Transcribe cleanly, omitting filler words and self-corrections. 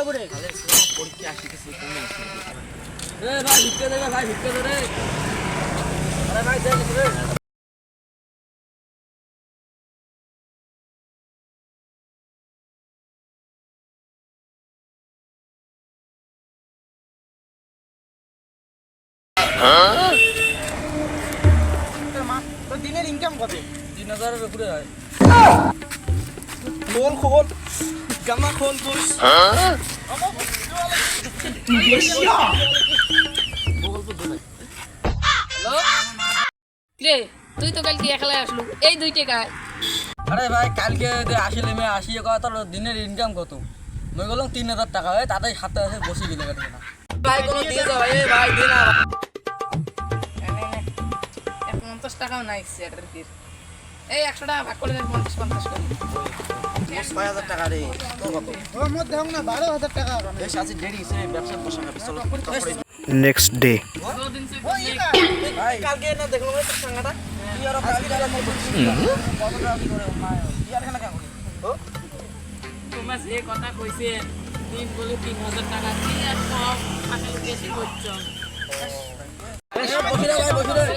করে তাহলে পরীক্ষা আসিতেছে তুমি এ ভাই ভিক্ষা দে ভাই ভিক্ষা দে রে আরে ভাই দে রে তো দিনের ইনকাম কত 3000 এর উপরে হয় খোল খোল গামা খোল তুই হ্যালো রে তুই তো কালকে একলা আসলু এই 2 টাকায় আরে ভাই কালকে যে আসলে মে আসি কয় তোর দিনের ইনকাম কত মই বললাম 3000 টাকা হয় তাতেই হাতে হাতে বসে গেলে কেটে না ভাই কোন দিয়ে দাও ভাই ভাই দে না 50 টাকাও নাই সেটার কি এই 100 টাকা ভাগ করে দেন 50 50 করে 6000 টাকা রে তোর কত ওর মধ্যে হোক না 12000 টাকা বেশ আছে দেরি সে ব্যবসা বসা খাবি চলো Next day. 2 दिन से ভাই কালকে না দেখলো ভাই তোর সঙ্গটা তুই আর কালকে যারা মত কত টাকা কি করে মা ইয়ার কেন কেন তোমরা যে কথা কইছেন দিন বলে 3000 টাকা কি আর কম আসলে বেশি করছো বসে রে ভাই বসে রে